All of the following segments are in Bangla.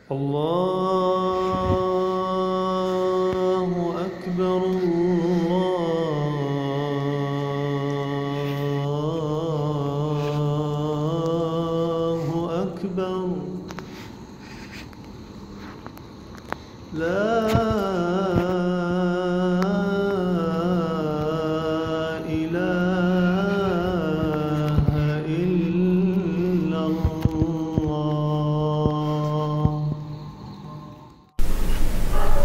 الله أكبر الله أكبر لا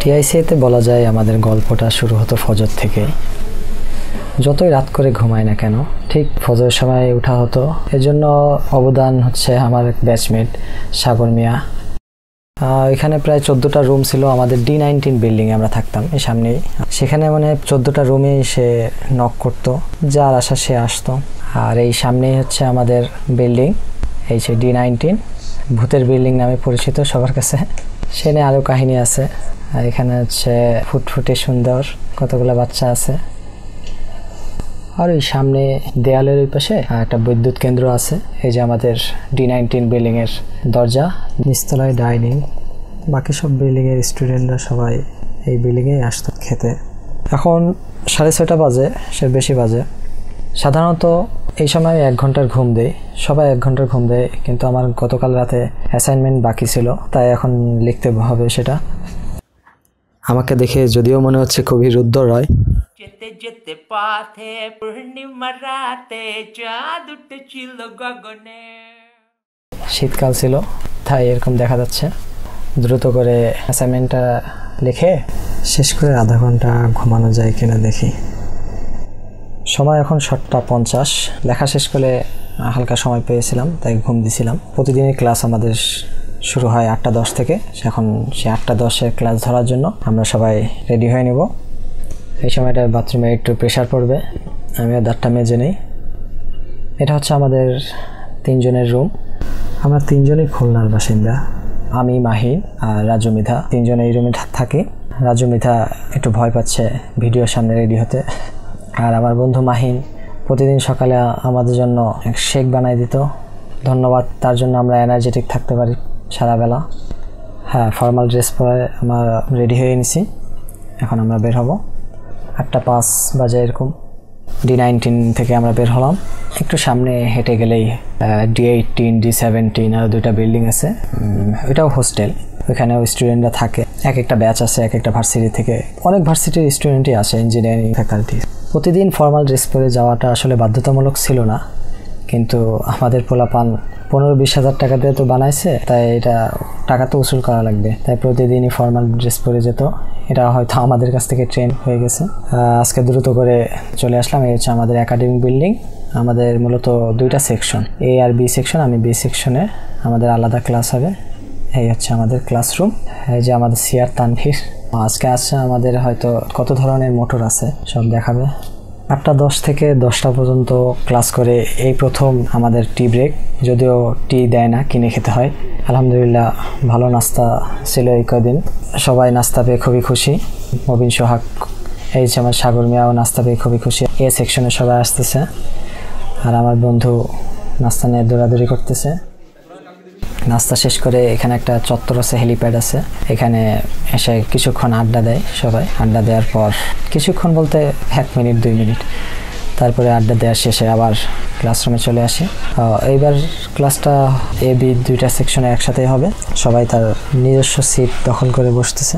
টিআইসিতে বলা যায় আমাদের গল্পটা শুরু হতো ফজর থেকে। যতই রাত করে ঘুমাই না কেন ঠিক ফজরের সময় ওঠা হতো। এজন্য অবদান হচ্ছে আমার ব্যাচমেট সাগর মিয়া। এখানে প্রায় 14টা রুম ছিল আমাদের D19 বিল্ডিংয়ে আমরা থাকতাম এই সামনেই। সেখানে মানে 14টা রুমে সে নক করতো, যার আশা সে আসতো। আর এই সামনেই হচ্ছে আমাদের বিল্ডিং, এই যে D19 ভূতের বিল্ডিং নামে পরিচিত সবার কাছে। সে নিয়ে আরও কাহিনী আছে। আর এখানে হচ্ছে ফুটফুটে সুন্দর কতগুলো বাচ্চা আছে। আর ওই সামনে দেয়ালের ওই পাশে একটা বিদ্যুৎ কেন্দ্র আছে। এই যে আমাদের D19 বিল্ডিং এর দরজা, নিচতলায় ডাইনিং। বাকি সব বিল্ডিং এর স্টুডেন্টরা সবাই এই বিল্ডিং এ আসতো খেতে। এখন 6:30 বাজে, সে বেশি বাজে। সাধারণত এই সময় 1 ঘন্টার ঘুম দেয়, সবাই 1 ঘন্টার ঘুম দেয়, কিন্তু আমার গতকাল রাতে অ্যাসাইনমেন্ট বাকি ছিল, তাই এখন লিখতে হবে সেটা। আমাকে দেখে যদিও মনে হচ্ছে কবি রুদ্র রায়। যেতে যেতে পথে পূর্ণিমা রাতে চাঁদ উঠেছিল গগনে। শীতকাল ছিল তাই এরকম দেখা যাচ্ছে। দ্রুত করে অ্যাসাইনমেন্টটা লিখে শেষ করে আধা ঘন্টা ঘুমানো যায় কিনা দেখি। সময় এখন 7:50। লেখা শেষ করে হালকা সময় পেয়েছিলাম তাই ঘুম দিছিলাম। প্রতিদিনের ক্লাস আমাদের শুরু হয় 8:10 থেকে। এখন সে 8:10-এর ক্লাস ধরার জন্য আমরা সবাই রেডি হয়ে নেব। এই সময়টা বাথরুমে একটু প্রেশার পড়বে, আমিও দাঁতটা মেজে নেই। এটা হচ্ছে আমাদের 3 জনের রুম। আমরা 3 জনই খুলনার বাসিন্দা। আমি, মাহিন আর রাজু মিধা 3 জন এই রুমে থাকি। রাজু মিধা একটু ভয় পাচ্ছে ভিডিওর সামনে রেডি হতে। আর আমার বন্ধু মাহিন প্রতিদিন সকালে আমাদের জন্য এক শেক বানাই দিত। ধন্যবাদ, তার জন্য আমরা এনার্জেটিক থাকতে পারি সারাবেলা। হ্যাঁ, ফর্মাল ড্রেস পরে আমরা রেডি হয়ে নিছি। এখন আমরা বের হব 8:05 বাজে এরকম। D19 থেকে আমরা বের হলাম। একটু সামনে হেঁটে গেলেই D18, D17 আর 2টা বিল্ডিং আছে। ওইটাও হোস্টেল, ওইখানেও স্টুডেন্টরা থাকে। এক একটা ব্যাচ আছে এক একটা ভার্সিটি থেকে। অনেক ভার্সিটির স্টুডেন্টই আসে, ইঞ্জিনিয়ারিং ফ্যাকাল্টি। প্রতিদিন ফর্মাল ড্রেস পরে যাওয়াটা আসলে বাধ্যতামূলক ছিল না, কিন্তু আমাদের পোলাপান 15-20 হাজার টাকা দিয়ে তো বানাইছে, তাই এটা টাকা তো উসুল করা লাগবে, তাই প্রতিদিনই ফর্মাল ড্রেস পরে যেত। এটা হয়তো আমাদের কাছ থেকে ট্রেন হয়ে গেছে। আজকে দ্রুত করে চলে আসলাম। এই হচ্ছে আমাদের একাডেমিক বিল্ডিং। আমাদের মূলত 2টা সেকশন, A আর B সেকশন। আমি B সেকশনে, আমাদের আলাদা ক্লাস হবে। এই হচ্ছে আমাদের ক্লাসরুম। এই যে আমাদের সিআর তানভীর আজকে আসছে। আমাদের হয়তো কত ধরনের মোটর আছে সব দেখাবে। 8:10 থেকে 10টা পর্যন্ত ক্লাস করে এই প্রথম আমাদের টি ব্রেক। যদিও টি দেয় না, কিনে খেতে হয়। আলহামদুলিল্লাহ ভালো নাস্তা ছিল এই কদিন। সবাই নাস্তা পেয়ে খুবই খুশি। মবিন সোহাগ, এই যে আমার সাগর মিয়াও নাস্তা পেয়ে খুবই খুশি। এ সেকশনে সবাই আসতেছে আর আমার বন্ধু নাস্তা নিয়ে দৌড়াদৌড়ি করতেছে। নাস্তা শেষ করে এখানে একটা চত্বর আছে, হেলিপ্যাড আছে। এখানে এসে কিছুক্ষণ আড্ডা দেয় সবাই। আড্ডা দেওয়ার পর কিছুক্ষণ বলতে 1 মিনিট 2 মিনিট, তারপরে আড্ডা দেওয়ার শেষে আবার ক্লাসরুমে চলে আসি। এইবার ক্লাসটা A-B 2টা সেকশনে একসাথেই হবে। সবাই তার নিজস্ব সিট দখল করে বসতেছে।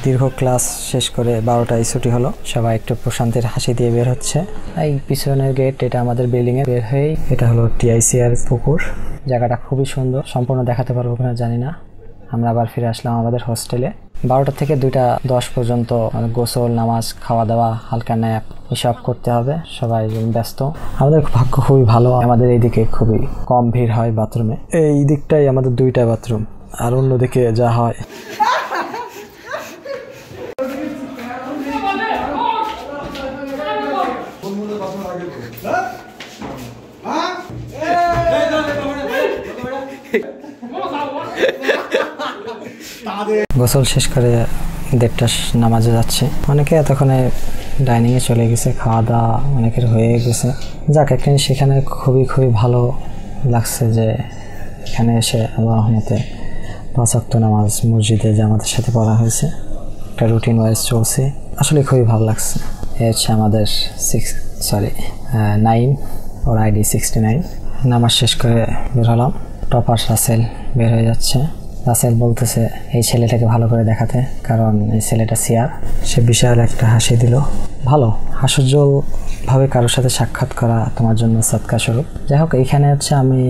দীর্ঘ ক্লাস শেষ করে 12টায় ছুটি হলো। সবাই একটু প্রশান্তির হাসি দিয়ে বের হচ্ছে। এই পিছনের গেট, এটা আমাদের বিল্ডিং এ বের হয়েই এটা হলো TICR পুকুর। জায়গাটা খুবই সুন্দর, সম্পূর্ণ দেখাতে পারবো কিনা জানি না। আমরা আবার ফিরে আসলাম আমাদের হোস্টেলে। 12টা থেকে 2:10 পর্যন্ত গোসল, নামাজ, খাওয়া দাওয়া, হালকা ন্যাপ এসব করতে হবে। সবাই ব্যস্ত। আমাদের ভাগ্য খুবই ভালো, আমাদের এইদিকে খুবই কম ভিড় হয় বাথরুমে। এই দিকটাই আমাদের 2টা বাথরুম, আর অন্যদিকে যা হয়। গোসল শেষ করে 1:30 নামাজে যাচ্ছে। অনেকে এতক্ষণে ডাইনিংয়ে চলে গেছে, খাওয়া দাওয়া অনেকের হয়ে গেছে। যাক, একটা সেখানে খুবই ভালো লাগছে যে এখানে এসে আল্লাহর রহমতে 5 ওয়াক্ত নামাজ মসজিদে জামাতের সাথে পড়া হয়েছে, একটা রুটিন ওয়াইজ চলছে, আসলে খুবই ভালো লাগছে। এ হচ্ছে আমাদের 9 ওর আইডি 69। নামাজ শেষ করে বের হলাম, টপার রাসেল বের হয়ে যাচ্ছে। রাসেল বলতেছে এই ছেলেটাকে ভালো করে দেখাতে, কারণ এই ছেলেটা সিয়ার। সে বিশাল একটা হাসি দিল। ভালো, হাস্যোজ্জ্বলভাবে কারোর সাথে সাক্ষাৎ করা তোমার জন্য সদকা স্বরূপ। যাই হোক, এইখানে হচ্ছে আমি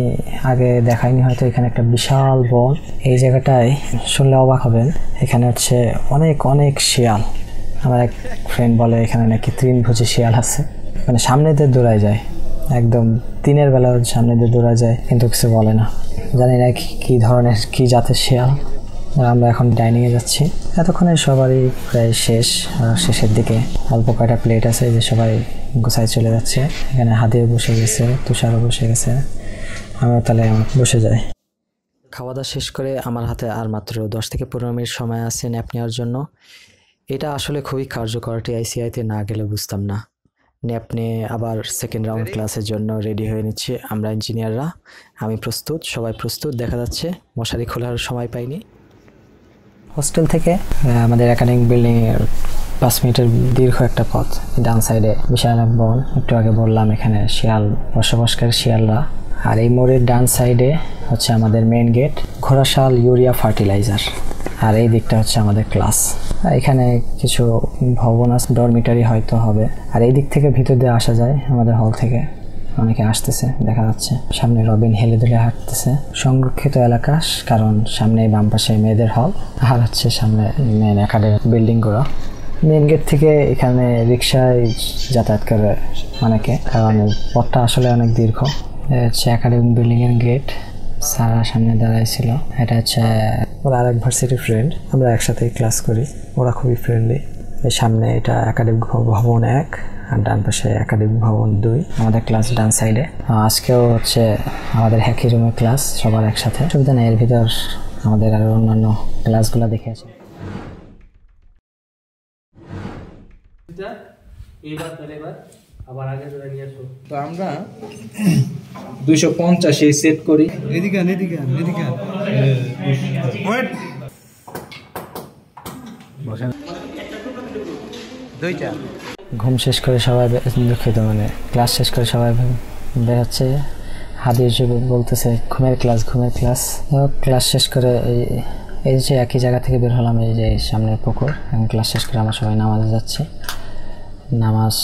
আগে দেখাইনি হয়তো, এখানে একটা বিশাল বন। এই জায়গাটায় শুনলে অবাক হবেন, এখানে হচ্ছে অনেক অনেক শিয়াল। আমার এক ফ্রেন্ড বলে এখানে নাকি তৃণভোজী শিয়াল আছে, মানে সামনে দিয়ে দৌড়ায় যায়, একদম দিনের বেলা সামনে দিয়ে দৌড়া যায়, কিন্তু কিছু বলে না। জানি না কি ধরনের কি জাতের শিয়াল। আমরা এখন ডাইনিংয়ে যাচ্ছি। এতক্ষণে সবারই প্রায় শেষের দিকে অল্প কয়টা প্লেট আছে যে সবাই গোছায় চলে যাচ্ছে। এখানে হাদিয়া বসে গেছে, তুষারও বসে গেছে, আমরা তাহলে বসে যাই। খাওয়া দাওয়া শেষ করে আমার হাতে আর মাত্র 10 থেকে 15 মিনিট সময় আছে ন্যাপ নেওয়ার জন্য। এটা আসলে খুবই কার্যকর, টিআইসিআইতে না গেলে বুঝতাম না। ন্যাপ নিয়ে আবার সেকেন্ড রাউন্ড ক্লাসের জন্য রেডি হয়ে নিচ্ছি আমরা ইঞ্জিনিয়াররা। আমি প্রস্তুত, সবাই প্রস্তুত। দেখা যাচ্ছে মশারি খোলার সময় পাইনি। হোস্টেল থেকে আমাদের একাডেমিক বিল্ডিংয়ের 5 মিনিটের দীর্ঘ একটা পথ। ডান সাইডে বিশাল এক বন, একটু আগে বললাম এখানে শিয়াল বসবাসকারী শিয়ালরা। আর এই মোড়ের ডান সাইডে হচ্ছে আমাদের main gate, Ghorashal urea fertiliser. আর এই দিকটা হচ্ছে আমাদের ক্লাস। এখানে কিছু ভবন আছে, ডরমিটারি হয়তো হবে। আর এই দিক থেকে ভিতর দিয়ে আসা যায় আমাদের হল থেকে। অনেকে আসতেছে দেখা যাচ্ছে। সামনে রবিন হেলে দুলে হাঁটতেছে। সংরক্ষিত এলাকা, কারণ সামনে বাম পাশে মেয়েদের হল, আর হচ্ছে সামনে মেন একাডেমিক বিল্ডিংগুলো। মেন গেট থেকে এখানে রিক্সায় যাতায়াত করে অনেকে, কারণ পথটা আসলে অনেক দীর্ঘ। হচ্ছে একাডেমিক বিল্ডিংয়ের গেট। সারা সামনে দাঁড়াইছিল, এটা হচ্ছে ওরা আরেক ভার্সিটির ফ্রেন্ড, আমরা একসাথেই ক্লাস করি, ওরা খুবই ফ্রেন্ডলি। এই সামনে এটা একাডেমিক ভবন 1 আর ডান পাশে একাডেমিক ভবন 2, আমাদের ক্লাস ডান সাইডে। আজকেও হচ্ছে আমাদের একই রুমে ক্লাস, সবার একসাথে, সুবিধা নেই। এর ভিতর আমাদের আরো অন্যান্য ক্লাসগুলো দেখে আছে। আবার আগে ধরে নিয়ে আসো। তো আমরা 250 সেট করি। এদিকে ওয়েট দুইটা। ঘুম শেষ করে সবাই দুঃখিত, মানে ক্লাস শেষ করে সবাই বের হচ্ছে। হাদিয়া বলতেছে ঘুমের ক্লাস। ক্লাস শেষ করে এই যে একই জায়গা থেকে বের হলাম, এই যে সামনের পুকুর। এখন ক্লাস শেষ করে আমরা সবাই নামাজে যাচ্ছি। নামাজ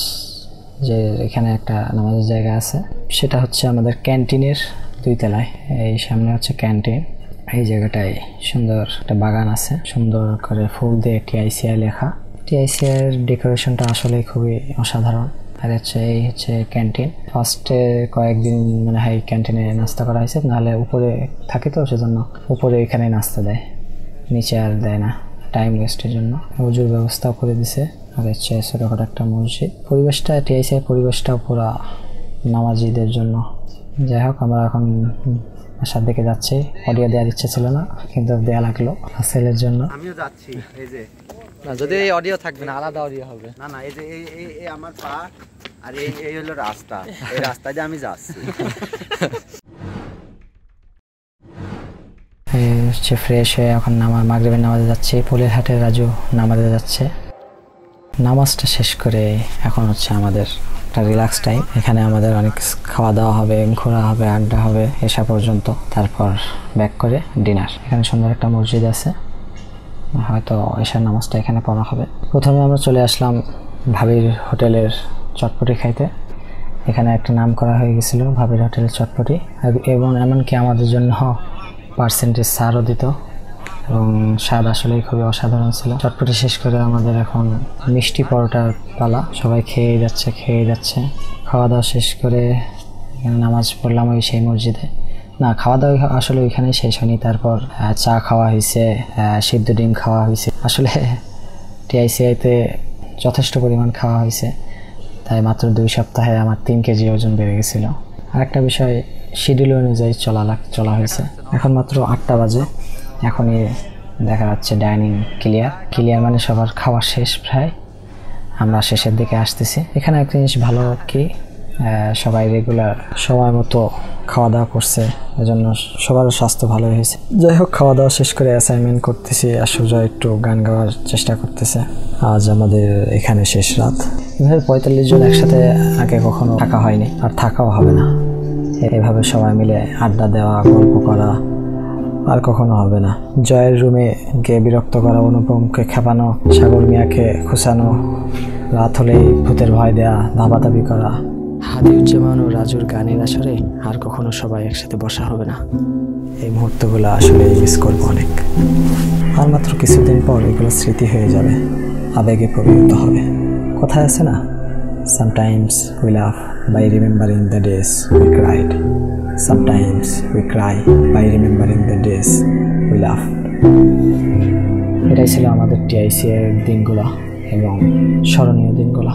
যে এখানে একটা নামাজের জায়গা আছে, সেটা হচ্ছে আমাদের ক্যান্টিনের 2 তলায়। এই সামনে হচ্ছে ক্যান্টিন। এই জায়গাটায় সুন্দর একটা বাগান আছে, সুন্দর করে ফুল দিয়ে টিআইসিআই লেখা। টিআইসিআই এর ডেকোরেশনটা আসলে খুবই অসাধারণ। আর এই হচ্ছে ক্যান্টিন। ফার্স্টে কয়েকদিন মানে হয় ক্যান্টিনে নাস্তা করা হয়েছে, নাহলে উপরে থাকে তো সেজন্য উপরে এখানে নাস্তা দেয়, নিচে আর দেয় না টাইম ওয়েস্টের জন্য। উজুর ব্যবস্থাও করে দিছে। আর হচ্ছে ছোটখাটো একটা মসজিদ। পরিবেশটা টিআইসিআই পরিবেশটাও পুরো নামাজিদের জন্য। যাই হোক, আমরা এখন বাসার দিকে যাচ্ছি। অডিও দেওয়ার ইচ্ছে ছিল না, কিন্তু দেয়া লাগলো হাসেলের জন্য। আমিও যাচ্ছি। এই যে না, যদি এই অডিও থাকবে না, আলাদা অডিও হবে। না এই যে এই আমার পা, আর এই হলো রাস্তা, এই রাস্তা দিয়ে আমি যাচ্ছি। হচ্ছে ফ্রেশ হয়ে এখন মাগরিবের নামাজে যাচ্ছি। পুলেরহাটের রাজু নামাজে যাচ্ছে। নামাজটা শেষ করে এখন হচ্ছে আমাদের একটা রিল্যাক্স টাইম। এখানে আমাদের অনেক খাওয়া দাওয়া হবে, ঘোরা হবে, আড্ডা হবে এসা পর্যন্ত। তারপর ব্যাক করে ডিনার। এখানে সুন্দর একটা মসজিদ আছে, হয়তো এশার নামাজটা এখানে পড়া হবে। প্রথমে আমরা চলে আসলাম ভাবির হোটেলের চটপটি খাইতে। এখানে একটা নাম করা হয়ে গেছিলো ভাবির হোটেলের চটপটি, এবং এমনকি আমাদের জন্য পার্সেন্টেজ ছাড়ও দিত, এবং স্বাদ আসলেই খুবই অসাধারণ ছিল। চটপটি শেষ করে আমাদের এখন মিষ্টি পরোটার পালা। সবাই খেয়ে যাচ্ছে। খাওয়া দাওয়া শেষ করে নামাজ পড়লাম ওই সেই মসজিদে। না, খাওয়া দাওয়া আসলে ওইখানেই শেষ হয়নি। তারপর চা খাওয়া হয়েছে, সিদ্ধ ডিম খাওয়া হয়েছে। আসলে টিআইসিআইতে যথেষ্ট পরিমাণ খাওয়া হয়েছে, তাই মাত্র 2 সপ্তাহে আমার 3 কেজি ওজন বেড়ে গেছিল। আরেকটা বিষয়, শিডিউল অনুযায়ী চলা হয়েছে। এখন মাত্র 8টা বাজে। এখনই দেখা যাচ্ছে ডাইনিং ক্লিয়ার, মানে সবার খাওয়া শেষ প্রায়। আমরা শেষের দিকে আসতেছি। এখানে একটা জিনিস ভালো কি, সবাই রেগুলার সময় মতো খাওয়া দাওয়া করছে, এজন্য সবার স্বাস্থ্য ভালো হয়েছে। যাই হোক, খাওয়া দাওয়া শেষ করে অ্যাসাইনমেন্ট করতেছি আর সুজয় একটু গান গাওয়ার চেষ্টা করতেছে। আজ আমাদের এখানে শেষ রাত। এভাবে 45 জন একসাথে আগে কখনো থাকা হয়নি, আর থাকাও হবে না। এভাবে সবাই মিলে আড্ডা দেওয়া, গল্প করা আর কখনো হবে না। জয়ের রুমে গিয়ে বিরক্ত করা, অনুপমকে খেপানো, সাগর মিয়াকে খুশানো, রাত হলেই ভূতের ভয় দেয়া, ধাবাধাবি করা, হাদিউজ্জামান ও রাজুর গানের আসরে আর কখনো সবাই একসাথে বসা হবে না। এই মুহূর্তগুলো আসলে মিস করবো অনেক। আর মাত্র কিছুদিন পর এগুলো স্মৃতি হয়ে যাবে, আবেগে পরিণত হবে। কথায় আছে না, sometimes we laugh by remembering the days we cried, sometimes we cry by remembering the days we laughed. এটাই ছিল আমাদের টিআইসি এর দিনগুলো এবং স্মরণীয় দিনগুলো।